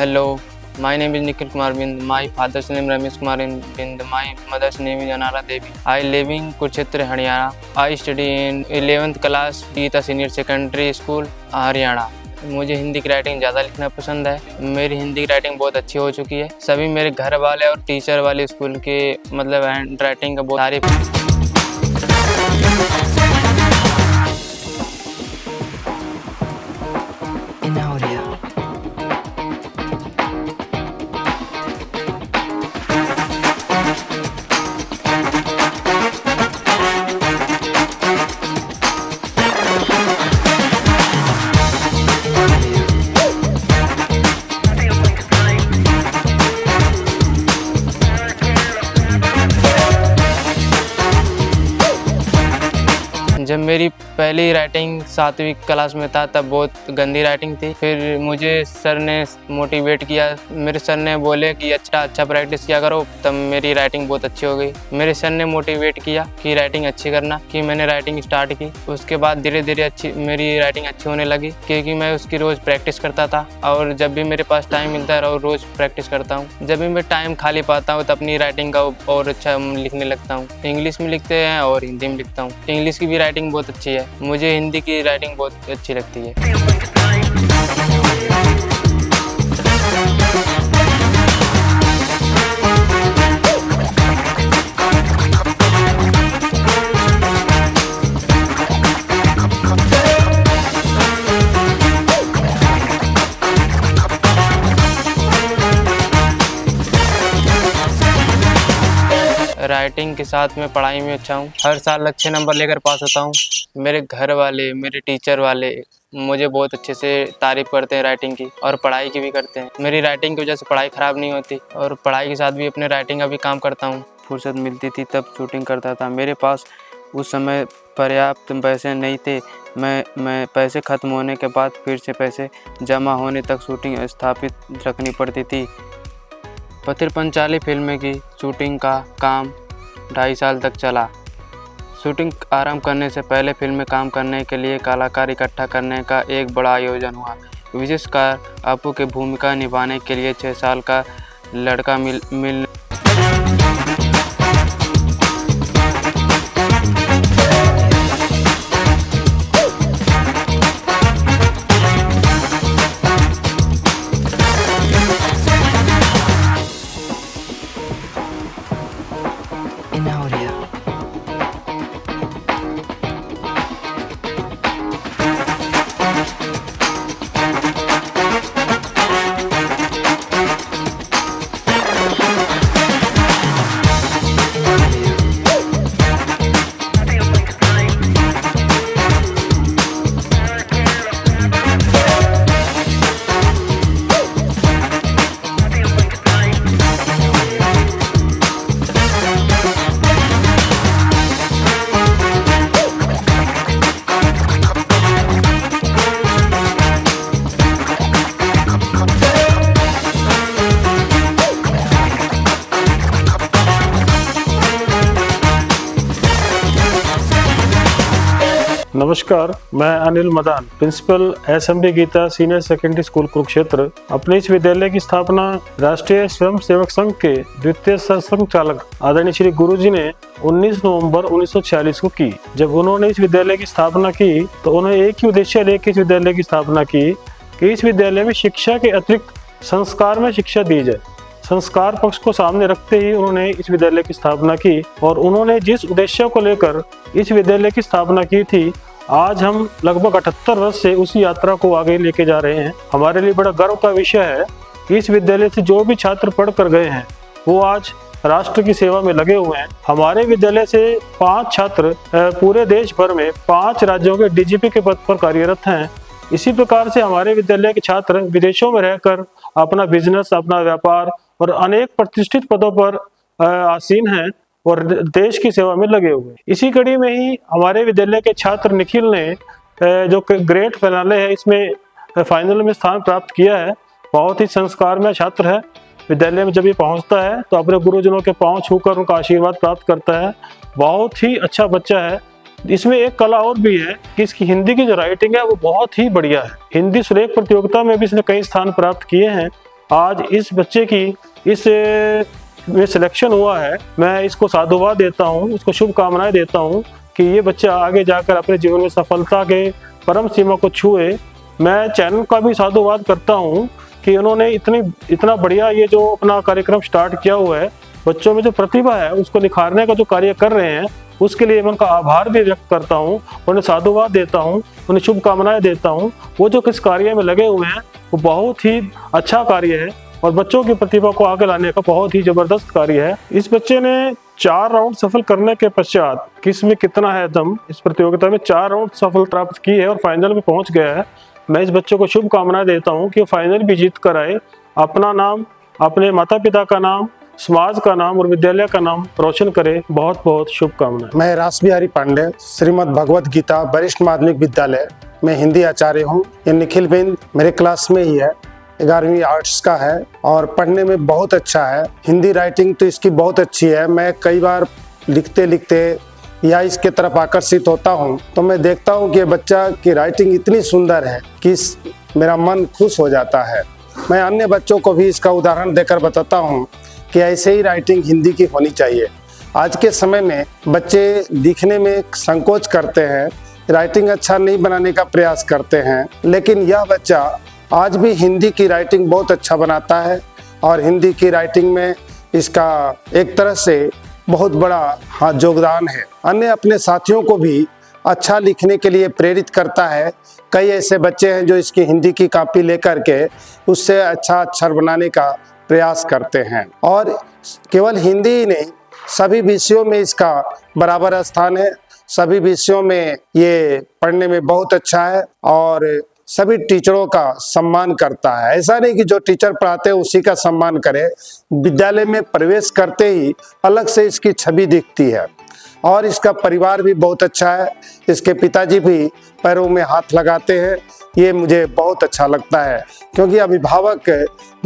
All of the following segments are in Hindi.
Hello, my name is Nikhil Kumar Bind. My father's name Ramesh Kumar Bind. My mother's name is Anara Devi. I live in Kurukshetra, Haryana. I study in 11th class, Geeta senior secondary school, Haryana. मुझे हिंदी की राइटिंग ज़्यादा लिखना पसंद है। मेरी हिंदी की राइटिंग बहुत अच्छी हो चुकी है। सभी मेरे घर वाले और टीचर वाले स्कूल के मतलब हैंड राइटिंग का बहुत तारीफ। जब मेरी पहली राइटिंग 7वीं क्लास में था तब बहुत गंदी राइटिंग थी। फिर मुझे सर ने मोटिवेट किया। मेरे सर ने बोले कि अच्छा प्रैक्टिस किया करो, तब मेरी राइटिंग बहुत अच्छी हो गई। मेरे सर ने मोटिवेट किया कि राइटिंग अच्छी करना, कि मैंने राइटिंग स्टार्ट की। उसके बाद धीरे धीरे मेरी राइटिंग अच्छी होने लगी, क्योंकि मैं उसकी रोज़ प्रैक्टिस करता था। और जब भी मेरे पास टाइम मिलता है और रोज़ प्रैक्टिस करता हूँ। जब भी मैं टाइम खाली पाता हूँ तो अपनी राइटिंग का और अच्छा लिखने लगता हूँ। इंग्लिश में लिखते हैं और हिंदी में लिखता हूँ। इंग्लिश की भी राइटिंग बहुत अच्छी है। मुझे हिंदी की राइटिंग बहुत अच्छी लगती है। राइटिंग के साथ मैं पढ़ाई में अच्छा हूँ। हर साल अच्छे नंबर लेकर पास होता हूँ। मेरे घर वाले, मेरे टीचर वाले मुझे बहुत अच्छे से तारीफ़ करते हैं राइटिंग की, और पढ़ाई की भी करते हैं। मेरी राइटिंग की वजह से पढ़ाई ख़राब नहीं होती, और पढ़ाई के साथ भी अपने राइटिंग का भी काम करता हूँ। फुर्सत मिलती थी तब शूटिंग करता था। मेरे पास उस समय पर्याप्त पैसे नहीं थे। मैं पैसे ख़त्म होने के बाद फिर से पैसे जमा होने तक शूटिंग स्थापित रखनी पड़ती थी। पथिर पंचाली फिल्म की शूटिंग का काम 2.5 साल तक चला। शूटिंग आरंभ करने से पहले फिल्म में काम करने के लिए कलाकार इकट्ठा करने का एक बड़ा आयोजन हुआ। विशेषकर अपू की भूमिका निभाने के लिए 6 साल का लड़का मिल नमस्कार, मैं Anil Madan, principal SMD Geeta senior secondary school Kurukshetra. अपने इस विद्यालय की स्थापना राष्ट्रीय स्वयं सेवक संघ के द्वितीय सरसंघचालक आदरणीय श्री गुरुजी ने 19 नवंबर 1946 को की। जब उन्होंने इस विद्यालय की स्थापना की तो उन्होंने एक ही उद्देश्य लेकर इस विद्यालय की स्थापना की कि इस विद्यालय में शिक्षा के अतिरिक्त संस्कार में शिक्षा दी जाए। संस्कार पक्ष को सामने रखते ही उन्होंने इस विद्यालय की स्थापना की, और उन्होंने जिस उद्देश्य को लेकर इस विद्यालय की स्थापना की थी, आज हम लगभग 78 वर्ष से उसी यात्रा को आगे लेके जा रहे हैं। हमारे लिए बड़ा गर्व का विषय है कि इस विद्यालय से जो भी छात्र पढ़ कर गए हैं वो आज राष्ट्र की सेवा में लगे हुए हैं। हमारे विद्यालय से 5 छात्र पूरे देश भर में 5 राज्यों के डीजीपी के पद पर कार्यरत हैं। इसी प्रकार से हमारे विद्यालय के छात्र विदेशों में रहकर अपना बिजनेस, अपना व्यापार और अनेक प्रतिष्ठित पदों पर आसीन हैं और देश की सेवा में लगे हुए। इसी कड़ी में ही हमारे विद्यालय के छात्र निखिल ने जो ग्रेट फिनाले है इसमें फाइनल में स्थान प्राप्त किया है। बहुत ही संस्कारमय छात्र है। विद्यालय में जब ये पहुंचता है तो अपने गुरुजनों के पांव छूकर उनका आशीर्वाद प्राप्त करता है। बहुत ही अच्छा बच्चा है। इसमें एक कला और भी है कि इसकी हिंदी की जो राइटिंग है वो बहुत ही बढ़िया है। हिंदी सुलेख प्रतियोगिता में भी इसने कई स्थान प्राप्त किए हैं। आज इस बच्चे की इस में सिलेक्शन हुआ है, मैं इसको साधुवाद देता हूँ, इसको शुभकामनाएं देता हूँ कि ये बच्चा आगे जाकर अपने जीवन में सफलता के परम सीमा को छुए। मैं चैनल का भी साधुवाद करता हूँ कि उन्होंने इतना बढ़िया ये जो अपना कार्यक्रम स्टार्ट किया हुआ है, बच्चों में जो प्रतिभा है उसको निखारने का जो कार्य कर रहे हैं, उसके लिए मैं उनका आभार भी व्यक्त करता हूँ, उन्हें साधुवाद देता हूँ, उन्हें शुभकामनाएं देता हूँ। वो जो किस कार्य में लगे हुए हैं वो बहुत ही अच्छा कार्य है और बच्चों की प्रतिभा को आगे लाने का बहुत ही जबरदस्त कार्य है। इस बच्चे ने 4 राउंड सफल करने के पश्चात किस में कितना है दम, इस प्रतियोगिता में 4 राउंड सफल प्राप्त की है और फाइनल में पहुंच गया है। मैं इस बच्चे को शुभकामनाएं देता हूं कि वो फाइनल भी जीत कर आए, अपना नाम, अपने माता पिता का नाम, समाज का नाम और विद्यालय का नाम रोशन करे। बहुत बहुत शुभकामनाएं। मैं रासबिहारी पांडे, श्रीमद् भगवत गीता वरिष्ठ माध्यमिक विद्यालय में हिंदी आचार्य हूँ। ये निखिल बिंद मेरे क्लास में ही है, 11वीं आर्ट्स का है और पढ़ने में बहुत अच्छा है। हिंदी राइटिंग तो इसकी बहुत अच्छी है। मैं कई बार लिखते लिखते या इसके तरफ आकर्षित होता हूँ तो मैं देखता हूँ कि बच्चा की राइटिंग इतनी सुंदर है कि मेरा मन खुश हो जाता है। मैं अन्य बच्चों को भी इसका उदाहरण देकर बताता हूँ कि ऐसे ही राइटिंग हिंदी की होनी चाहिए। आज के समय में बच्चे लिखने में संकोच करते हैं, राइटिंग अच्छा नहीं बनाने का प्रयास करते हैं, लेकिन यह बच्चा आज भी हिंदी की राइटिंग बहुत अच्छा बनाता है और हिंदी की राइटिंग में इसका एक तरह से बहुत बड़ा योगदान है। अन्य अपने साथियों को भी अच्छा लिखने के लिए प्रेरित करता है। कई ऐसे बच्चे हैं जो इसकी हिंदी की कॉपी लेकर के उससे अच्छा अक्षर बनाने का प्रयास करते हैं और केवल हिंदी ही नहीं, सभी विषयों में इसका बराबर स्थान है। सभी विषयों में ये पढ़ने में बहुत अच्छा है और सभी टीचरों का सम्मान करता है। ऐसा नहीं कि जो टीचर पढ़ाते हैं उसी का सम्मान करे। विद्यालय में प्रवेश करते ही अलग से इसकी छवि दिखती है और इसका परिवार भी बहुत अच्छा है। इसके पिताजी भी पैरों में हाथ लगाते हैं। ये मुझे बहुत अच्छा लगता है क्योंकि अभिभावक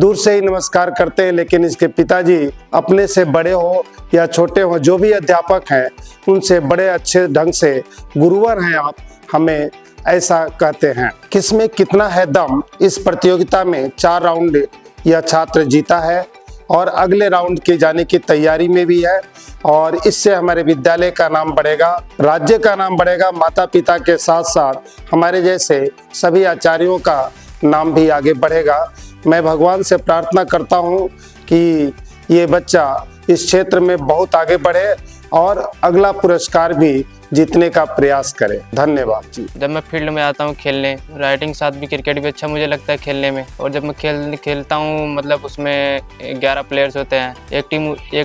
दूर से ही नमस्कार करते हैं, लेकिन इसके पिताजी अपने से बड़े हो या छोटे हो, जो भी अध्यापक हैं उनसे बड़े अच्छे ढंग से गुरुवर हैं आप, हमें ऐसा कहते हैं। किसमें कितना है दम, इस प्रतियोगिता में 4 राउंड यह छात्र जीता है और अगले राउंड के जाने की तैयारी में भी है और इससे हमारे विद्यालय का नाम बढ़ेगा, राज्य का नाम बढ़ेगा, माता पिता के साथ साथ हमारे जैसे सभी आचार्यों का नाम भी आगे बढ़ेगा। मैं भगवान से प्रार्थना करता हूँ कि ये बच्चा इस क्षेत्र में बहुत आगे बढ़े और अगला पुरस्कार भी जीतने का प्रयास करे। धन्यवाद जी। जब मैं फील्ड में आता हूँ खेलने, राइटिंग साथ भी क्रिकेट भी अच्छा मुझे लगता है खेलने में। और जब मैं खेलता हूँ मतलब उसमें 11 प्लेयर्स होते हैं, एक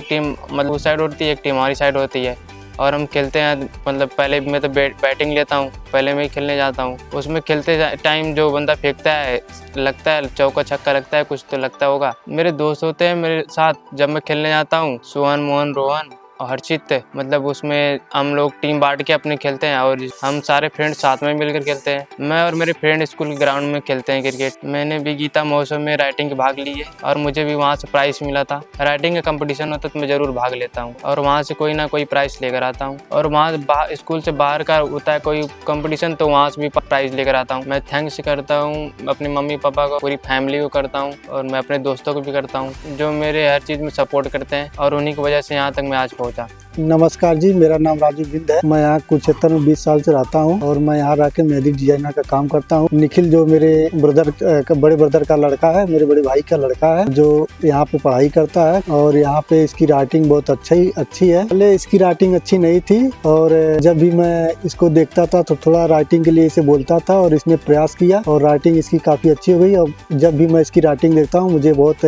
टीम मतलब उस साइड होती है, एक टीम हमारी साइड होती है और हम खेलते हैं। मतलब पहले मैं तो बैटिंग लेता हूँ, पहले मैं ही खेलने जाता हूँ। उसमें खेलते टाइम जो बंदा फेंकता है, लगता है चौका छक्का लगता है, कुछ तो लगता होगा। मेरे दोस्त होते हैं मेरे साथ जब मैं खेलने जाता हूँ, सुहान, मोहन, रोहन और हर्षित। मतलब उसमें हम लोग टीम बांट के अपने खेलते हैं और हम सारे फ्रेंड्स साथ में मिलकर खेलते हैं। मैं और मेरे फ्रेंड स्कूल के ग्राउंड में खेलते हैं क्रिकेट। मैंने भी गीता महोत्सव में राइटिंग भाग ली है और मुझे भी वहाँ से प्राइज़ मिला था। राइटिंग का कंपटीशन होता तो मैं ज़रूर भाग लेता हूँ और वहाँ से कोई ना कोई प्राइज़ लेकर आता हूँ। और वहाँ स्कूल से बाहर का होता है कोई कंपटीशन तो वहाँ से भी प्राइज़ लेकर आता हूँ। मैं थैंक्स करता हूँ अपने मम्मी पापा को, पूरी फैमिली को करता हूँ और मैं अपने दोस्तों को भी करता हूँ जो मेरे हर चीज़ में सपोर्ट करते हैं और उन्हीं की वजह से यहाँ तक मैं आज पहुँचा। नमस्कार जी, मेरा नाम राजू बिंद है। मैं यहाँ कुरुक्षेत्र में 20 साल से रहता हूँ और मैं यहाँ रह के मेहंदी डिजाइनर का काम करता हूँ। निखिल जो मेरे बड़े ब्रदर का लड़का है, मेरे बड़े भाई का लड़का है, जो यहाँ पे पढ़ाई करता है और यहाँ पे इसकी राइटिंग बहुत अच्छी है। पहले इसकी राइटिंग अच्छी नहीं थी और जब भी मैं इसको देखता था तो थोड़ा राइटिंग के लिए इसे बोलता था और इसने प्रयास किया और राइटिंग इसकी काफ़ी अच्छी हो गई। और जब भी मैं इसकी राइटिंग देखता हूँ मुझे बहुत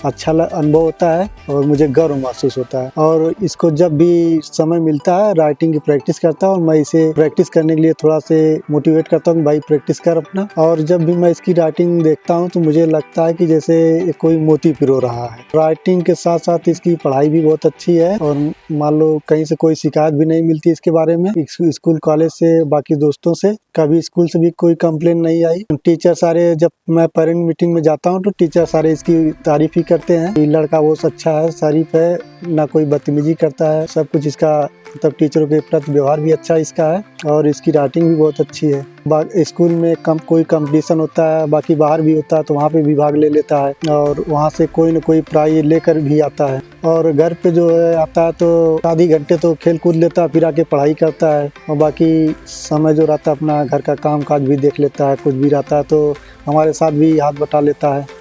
अच्छा अनुभव होता है और मुझे गर्व महसूस होता है। और इसको जब भी समय मिलता है राइटिंग की प्रैक्टिस करता हूँ और मैं इसे प्रैक्टिस करने के लिए थोड़ा से मोटिवेट करता हूँ, भाई प्रैक्टिस कर अपना। और जब भी मैं इसकी राइटिंग देखता हूँ तो मुझे लगता है कि जैसे कोई मोती पिरो रहा है। राइटिंग के साथ साथ इसकी पढ़ाई भी बहुत अच्छी है और मान लो कहीं से कोई शिकायत भी नहीं मिलती इसके बारे में। स्कूल कॉलेज से, बाकी दोस्तों से, कभी स्कूल से भी कोई कंप्लेन नहीं आई। टीचर सारे, जब मैं पेरेंट मीटिंग में जाता हूँ तो टीचर सारे इसकी तारीफ ही करते हैं। लड़का बहुत अच्छा है, शरीफ है, ना कोई बदतमीजी करता है, सब कुछ इसका मतलब टीचरों के प्रति व्यवहार भी अच्छा इसका है और इसकी राइटिंग भी बहुत अच्छी है। स्कूल में कोई कंपटीशन होता है, बाकी बाहर भी होता है तो वहाँ पे भी भाग ले लेता है और वहाँ से कोई न कोई प्राइज लेकर भी आता है। और घर पे जो है आता है तो आधी घंटे तो खेल कूद लेता है, फिर आके पढ़ाई करता है और बाकी समय जो रहता है अपना घर का काम काज भी देख लेता है। कुछ भी रहता है तो हमारे साथ भी हाथ बटा लेता है।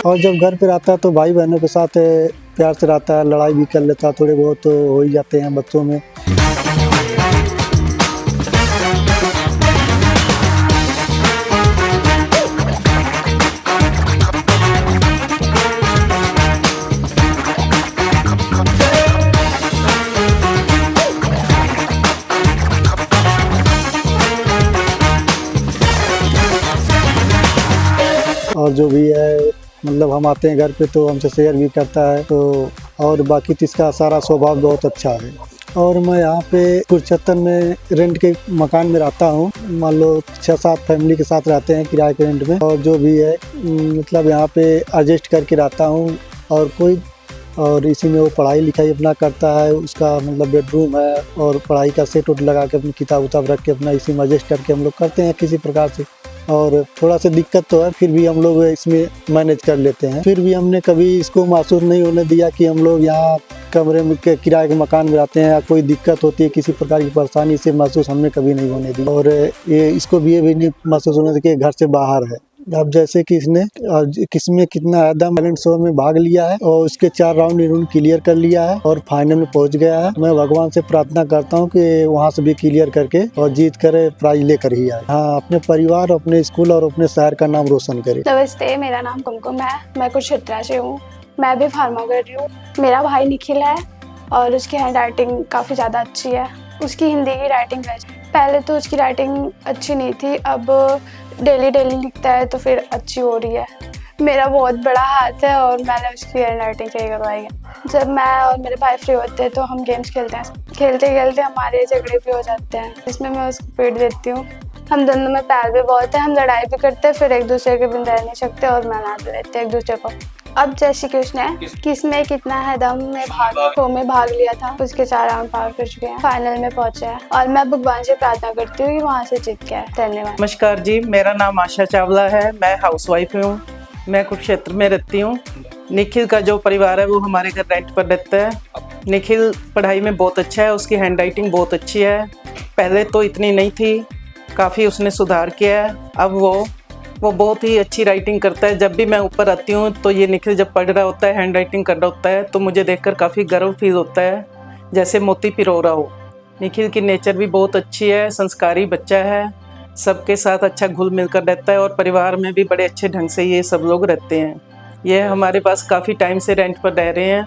और जब घर पे रहता है तो भाई बहनों के साथ प्यार से रहता है, लड़ाई भी कर लेता है, थोड़े बहुत तो हो ही जाते हैं बच्चों में। और जो भी है मतलब हम आते हैं घर पे तो हमसे शेयर भी करता है तो और बाकी तो इसका सारा स्वभाव बहुत अच्छा है। और मैं यहाँ पे कुरुक्षेत्र में रेंट के मकान में रहता हूँ। मान लो 6-7 फैमिली के साथ रहते हैं किराए के रेंट में। और जो भी है मतलब यहाँ पे एडजस्ट करके रहता हूँ और इसी में वो पढ़ाई लिखाई अपना करता है। उसका मतलब बेडरूम है और पढ़ाई का सेट उट लगा के अपनी किताब उताब रख के अपना इसी में एडजस्ट करके हम लोग करते हैं किसी प्रकार से। और थोड़ा सा दिक्कत तो है, फिर भी हम लोग इसमें मैनेज कर लेते हैं। फिर भी हमने कभी इसको महसूस नहीं होने दिया कि हम लोग यहाँ कमरे में किराए के मकान में रहते हैं या कोई दिक्कत होती है, किसी प्रकार की परेशानी से महसूस हमने कभी नहीं होने दी। और ये इसको भी ये भी नहीं महसूस होने दिया कि घर से बाहर है। अब जैसे कि इसने किसमें कितना एकदम टैलेंट शो में भाग लिया है और उसके 4 राउंड इन्होंने क्लियर कर लिया है और फाइनल में पहुंच गया है। मैं भगवान से प्रार्थना करता हूं कि वहां से भी क्लियर करके और जीत कर प्राइज लेकर ही आए। हाँ, अपने परिवार, अपने स्कूल और अपने शहर का नाम रोशन करे। नमस्ते, मेरा नाम कुमकुम है। मैं कुरुक्षेत्र से हूँ। मैं भी फार्मा कर रही हूँ। मेरा भाई निखिल है और उसकी हैंड राइटिंग काफ़ी ज़्यादा अच्छी है। उसकी हिंदी की राइटिंग पहले तो उसकी राइटिंग अच्छी नहीं थी, अब डेली लिखता है तो फिर अच्छी हो रही है। मेरा बहुत बड़ा हाथ है और मैंने उसकी हैंड राइटिंग सही करवाई है। जब मैं और मेरे भाई फ्री होते हैं तो हम गेम्स खेलते हैं। खेलते खेलते हमारे झगड़े भी हो जाते हैं, इसमें मैं उसको पीट देती हूँ। हम दोनों में प्यार भी बहुत है, हम लड़ाई भी करते हैं, फिर एक दूसरे के बिन रह नहीं सकते और मना भी लेते हैं एक दूसरे को। अब जैसे कि उसने किसमें कितना है दम में भाग लिया था, उसके 4 राउंड पार कर चुके हैं, फाइनल में पहुंचे हैं और मैं भगवान से प्रार्थना करती हूँ कि वहाँ से जीत के आए। धन्यवाद। नमस्कार जी, मेरा नाम आशा चावला है। मैं हाउसवाइफ हूँ। मैं कुरुक्षेत्र में रहती हूँ। निखिल का जो परिवार है वो हमारे घर रेंट पर रहता है। निखिल पढ़ाई में बहुत अच्छा है, उसकी हैंड राइटिंग बहुत अच्छी है। पहले तो इतनी नहीं थी, काफ़ी उसने सुधार किया है। अब वो बहुत ही अच्छी राइटिंग करता है। जब भी मैं ऊपर आती हूँ तो ये निखिल जब पढ़ रहा होता है, हैंड राइटिंग कर रहा होता है तो मुझे देखकर काफ़ी गर्व फील होता है, जैसे मोती पिरो रहा हो। निखिल की नेचर भी बहुत अच्छी है, संस्कारी बच्चा है, सबके साथ अच्छा घुल मिल कर रहता है और परिवार में भी बड़े अच्छे ढंग से ये सब लोग रहते हैं। ये हमारे पास काफ़ी टाइम से रेंट पर रह रहे हैं।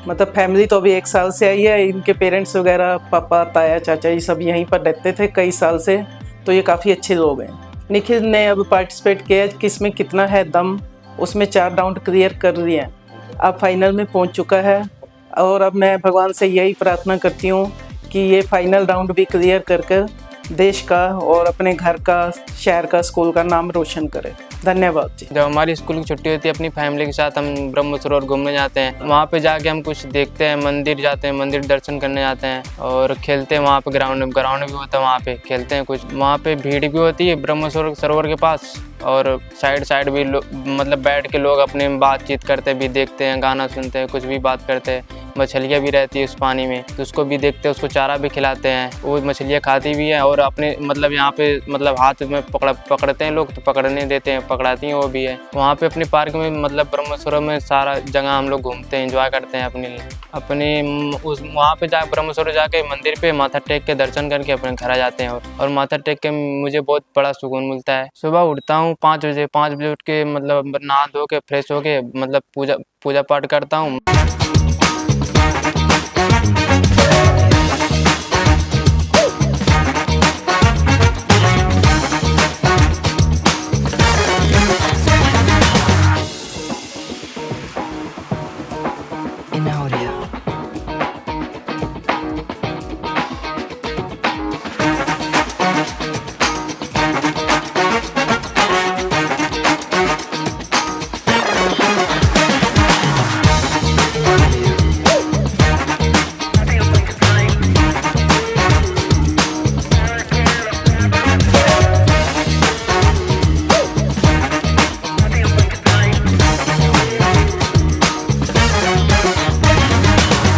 मतलब फैमिली तो अभी 1 साल से आई है। इनके पेरेंट्स वगैरह, पापा, ताया, चाचा, ये सब यहीं पर रहते थे कई साल से, तो ये काफ़ी अच्छे लोग हैं। निखिल ने अब पार्टिसिपेट किया है किसमें कितना है दम, उसमें 4 राउंड क्लियर कर लिए हैं, अब फाइनल में पहुंच चुका है। और अब मैं भगवान से यही प्रार्थना करती हूं कि ये फाइनल राउंड भी क्लियर कर देश का और अपने घर का, शहर का, स्कूल का नाम रोशन करे। धन्यवाद जी। जब हमारी स्कूल की छुट्टी होती है अपनी फैमिली के साथ हम ब्रह्म सरोवर घूमने जाते हैं। वहाँ पे जाके हम कुछ देखते हैं, मंदिर जाते हैं, मंदिर दर्शन करने जाते हैं और खेलते हैं। वहाँ पे ग्राउंड भी होता है, वहाँ पे खेलते हैं कुछ। वहाँ पे भीड़ भी होती है ब्रह्म सरोवर के पास और साइड भी मतलब बैठ के लोग अपने बातचीत करते भी देखते हैं, गाना सुनते हैं, कुछ भी बात करते हैं। मछलियाँ भी रहती है उस पानी में, तो उसको भी देखते हैं, उसको चारा भी खिलाते हैं, वो मछलियाँ खाती भी है और अपने मतलब यहाँ पे मतलब हाथ में पकड़ते हैं लोग, तो पकड़ने देते हैं, पकड़ाती हैं वो भी है। वहाँ पे अपने पार्क में मतलब ब्रह्मसरोवर में सारा जगह हम लोग घूमते हैं, एंजॉय करते हैं अपने उस वहाँ पे ब्रह्मसरोवर जाके मंदिर पे माथा टेक के दर्शन करके अपने घर आ जाते हैं और माथा टेक के मुझे बहुत बड़ा सुकून मिलता है। सुबह उठता हूँ 5 बजे उठ के मतलब नहा धो के फ्रेश हो के मतलब पूजा पाठ करता हूँ।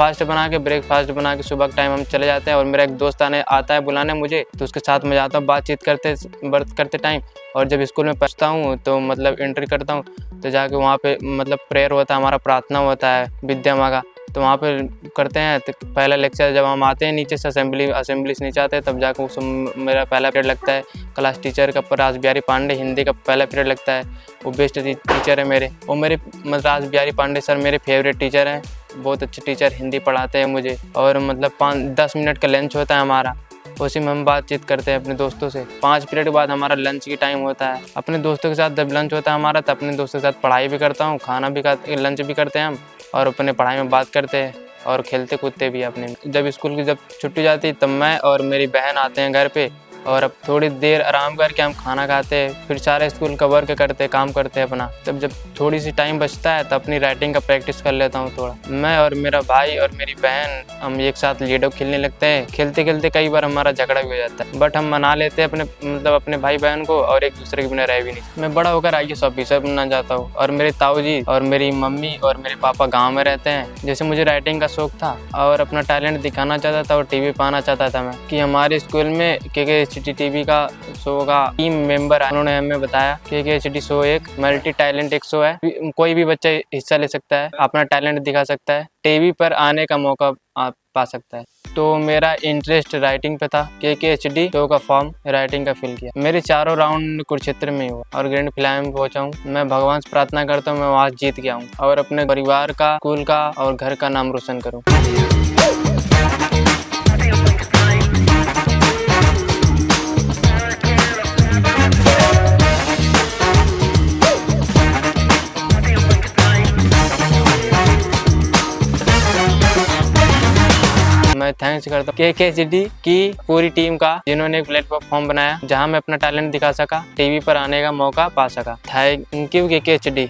फास्ट बना के ब्रेकफास्ट बना के सुबह के टाइम हम चले जाते हैं और मेरा एक दोस्त आता है बुलाने मुझे, तो उसके साथ मैं जाता हूँ बातचीत करते टाइम। और जब स्कूल में पढ़ता हूँ तो मतलब एंट्री करता हूँ तो जाके वहाँ पे मतलब प्रेयर होता है, हमारा प्रार्थना होता है विद्या माँ का, तो वहाँ पे करते हैं। तो पहला लेक्चर जब हम आते हैं नीचे से असेंबली से नीचे आते हैं, तब जाकर मेरा पहला पीरियड लगता है क्लास टीचर का, राज बिहारी पांडे हिंदी का पहला पीरियड लगता है। वो बेस्ट टीचर है मेरे, वो मेरे मतलब राज बिहारी पांडे सर मेरे फेवरेट टीचर हैं, बहुत अच्छे टीचर हिंदी पढ़ाते हैं मुझे। और मतलब 5-10 मिनट का लंच होता है हमारा, उसी में हम बातचीत करते हैं अपने दोस्तों से। 5 पीरियड के बाद हमारा लंच की टाइम होता है, अपने दोस्तों के साथ जब लंच होता है हमारा, तो अपने दोस्तों के साथ पढ़ाई भी करता हूँ, लंच भी करते हैं हम और अपने पढ़ाई में बात करते हैं और खेलते कूदते भी अपने। जब स्कूल की जब छुट्टी जाती तब मैं और मेरी बहन आते हैं घर पे और अब थोड़ी देर आराम करके हम खाना खाते हैं, फिर सारे स्कूल का वर्क करते काम करते हैं अपना। तब जब थोड़ी सी टाइम बचता है तो अपनी राइटिंग का प्रैक्टिस कर लेता हूँ थोड़ा। मैं और मेरा भाई और मेरी बहन हम एक साथ लूडो खेलने लगते हैं। खेलते खेलते कई बार हमारा झगड़ा भी हो जाता है, बट हम मना लेते हैं अपने भाई बहन को और एक दूसरे के बिना रह भी नहीं। मैं बड़ा होकर IAS ऑफिसर बनना चाहता हूँ और मेरे ताऊ जी और मेरी मम्मी और मेरे पापा गाँव में रहते हैं। जैसे मुझे राइटिंग का शौक था और अपना टैलेंट दिखाना चाहता था और TV पे आना चाहता था मैं, कि हमारे स्कूल में KKHD TV का शो का टीम मेंबर है, उन्होंने हमें बताया कि KKHD शो एक मल्टी टैलेंट एक शो है, कोई भी बच्चा हिस्सा ले सकता है, अपना टैलेंट दिखा सकता है, TV पर आने का मौका पा सकता है। तो मेरा इंटरेस्ट राइटिंग पे था, KKHD शो का फॉर्म राइटिंग का फिल किया। मेरे चारों राउंड कुरुक्षेत्र में हुआ और ग्रैंड फिनाले में पहुंचा हूँ। मैं भगवान से प्रार्थना करता हूँ मैं वहाँ जीत गया हूँ और अपने परिवार का, स्कूल का और घर का नाम रोशन करूँ। मैं थैंक्स करता हूँ KKHD की पूरी टीम का, जिन्होंने एक प्लेटफॉर्म बनाया जहां मैं अपना टैलेंट दिखा सका, TV पर आने का मौका पा सका। Thank you KKHD।